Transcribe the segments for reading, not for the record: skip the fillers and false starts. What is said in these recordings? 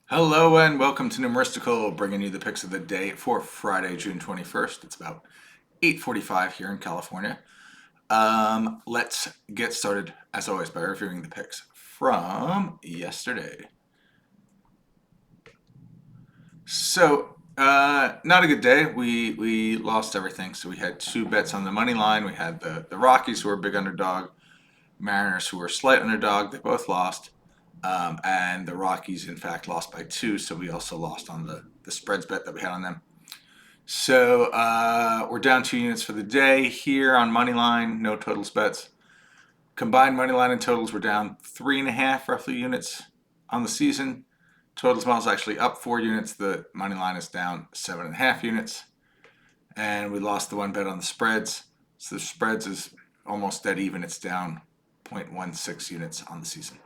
Hello and welcome to Numeristical, bringing you the picks of the day for Friday, June 21st. It's about 8:45 here in California. Let's get started, as always, by reviewing the picks from yesterday. Not a good day. We lost everything. So we had two bets on the money line. We had the Rockies, who were a big underdog, Mariners, who were a slight underdog. They both lost. And the Rockies, in fact, lost by two, so we also lost on the spreads bet that we had on them. So we're down 2 units for the day here on money line, no totals bets. Combined money line and totals were down 3.5 roughly units on the season. Totals model is actually up 4 units. The money line is down 7.5 units, and we lost the one bet on the spreads. So the spreads is almost dead even. It's down 0.16 units on the season.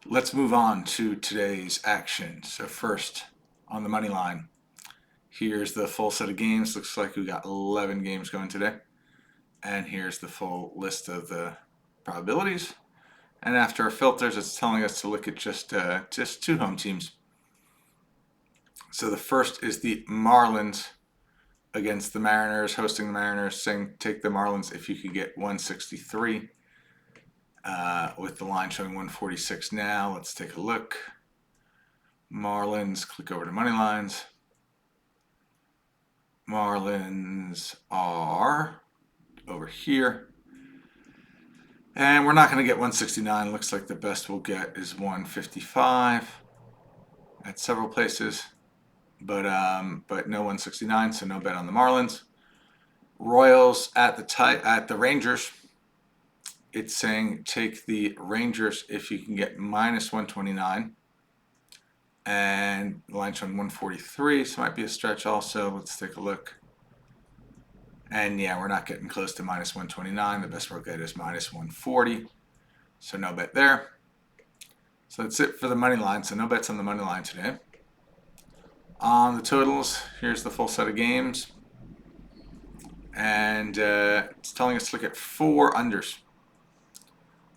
Let's move on to today's action. So first, on the money line, here's the full set of games. Looks like we got 11 games going today. And here's the full list of the probabilities. And after our filters, it's telling us to look at just two home teams. So the first is the Marlins against the Mariners, hosting the Mariners, saying take the Marlins if you could get 163. With the line showing 146 now. Let's take a look. Marlins, click over to money lines. Marlins are over here. And we're not going to get 169. Looks like the best we'll get is 155 at several places. But no 169, so no bet on the Marlins. Royals at the Rangers. It's saying take the Rangers if you can get minus 129. And the line showing 143, so it might be a stretch also. Let's take a look. And yeah, we're not getting close to minus 129. The best we'll get is minus 140. So no bet there. So that's it for the money line. So no bets on the money line today. On the totals, here's the full set of games. And it's telling us to look at 4 unders.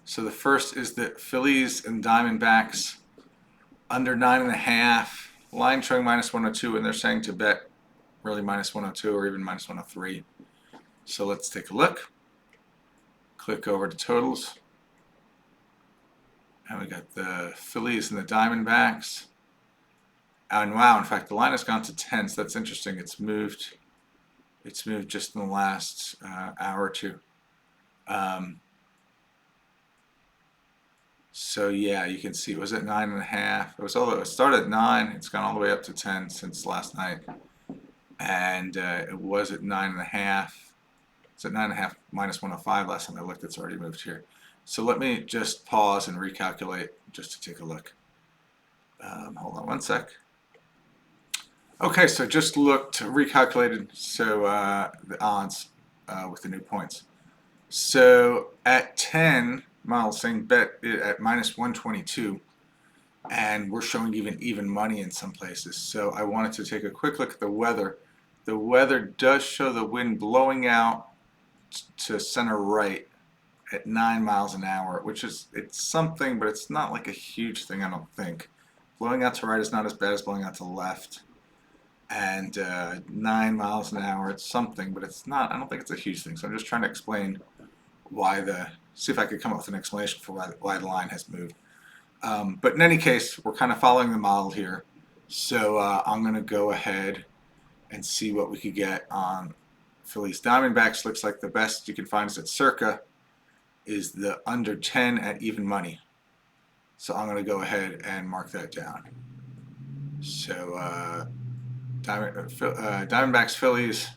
So the first is the Phillies and Diamondbacks under 9.5. Line showing minus 102, and they're saying to bet really minus 102 or even minus 103. So let's take a look. Click over to totals. And we got the Phillies and the Diamondbacks. And wow, in fact, the line has gone to 10, so that's interesting. It's moved just in the last hour or two. So yeah, you can see it was at 9.5. It started at 9. It's gone all the way up to 10 since last night, and it was at 9.5. It's at 9.5 minus 105 last time I looked. It's already moved here. So let me just pause and recalculate just to take a look. Hold on one sec. Okay, so just recalculated. So the odds with the new points. So at 10. Model saying bet it at minus 122, and we're showing even money in some places. So I wanted to take a quick look at the weather. The weather does show the wind blowing out to center right at 9 miles an hour, which it's something, but it's not like a huge thing, I don't think. Blowing out to right is not as bad as blowing out to left. And 9 miles an hour, it's something, but it's not. I don't think it's a huge thing. So I'm just trying to explain see if I could come up with an explanation for why the line has moved. But in any case, we're kind of following the model here. So I'm going to go ahead and see what we could get on Phillies Diamondbacks. Looks like the best you can find is at circa is the under 10 at even money. So I'm going to go ahead and mark that down. So Diamondbacks Phillies.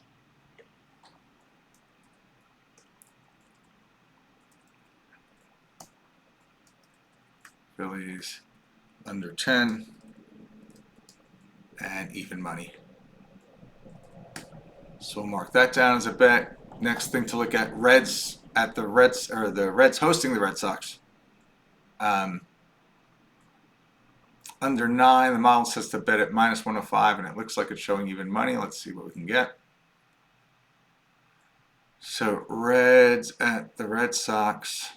Phillies under 10 and even money. So we'll mark that down as a bet. Next thing to look at, the Reds hosting the Red Sox. Under 9, the model says to bet at minus 105, and it looks like it's showing even money. Let's see what we can get. So Reds at the Red Sox.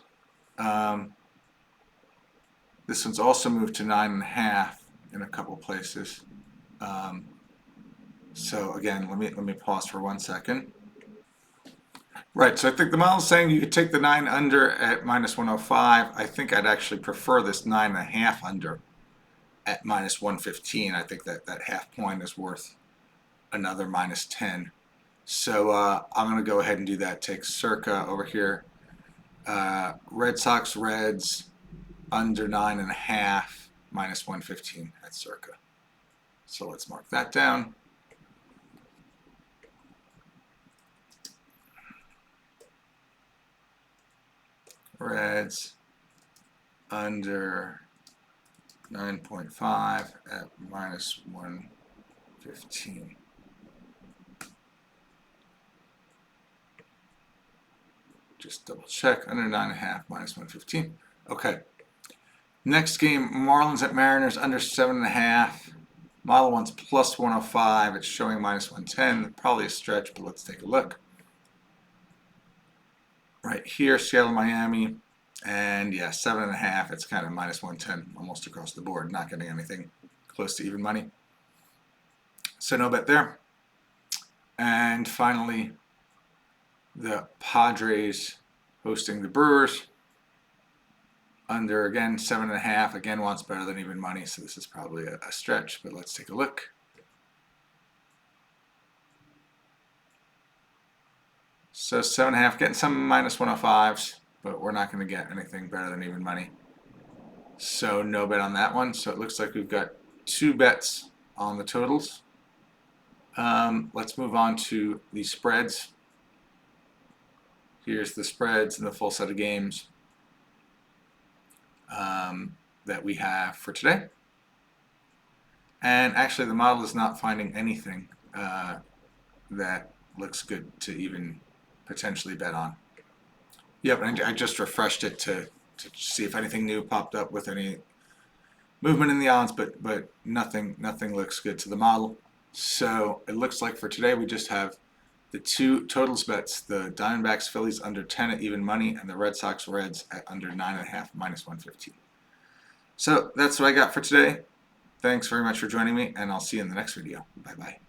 This one's also moved to 9.5. in a couple places. So again, let me pause for 1 second. Right, so I think the model is saying you could take the 9 under at minus 105. I think I'd actually prefer this 9.5 under at minus 115. I think that that half point is worth another minus 10. So I'm going to go ahead and do that. Take circa over here. Red Sox Reds under 9.5 minus 115 at circa. So let's mark that down. Reds under 9.5 at minus 115. Just double check, under 9.5 minus 115. Okay. Next game, Marlins at Mariners under 7.5. Model one's plus 105. It's showing minus 110. Probably a stretch, but let's take a look. Right here, Seattle, Miami, and yeah, 7.5. It's kind of minus 110 almost across the board. Not getting anything close to even money. So no bet there. And finally, the Padres hosting the Brewers. Under again 7.5. Again wants better than even money, so this is probably a stretch. But let's take a look. So 7.5, getting some minus 105s, but we're not going to get anything better than even money. So no bet on that one. So it looks like we've got 2 bets on the totals. Let's move on to the spreads. Here's the spreads and the full set of games that we have for today. And actually the model is not finding anything that looks good to even potentially bet on. Yep, and I just refreshed it to see if anything new popped up with any movement in the odds, but nothing looks good to the model. So it looks like for today we just have the 2 totals bets, the Diamondbacks Phillies under 10 at even money, and the Red Sox Reds at under 9.5 minus 115. So that's what I got for today. Thanks very much for joining me, and I'll see you in the next video. Bye-bye.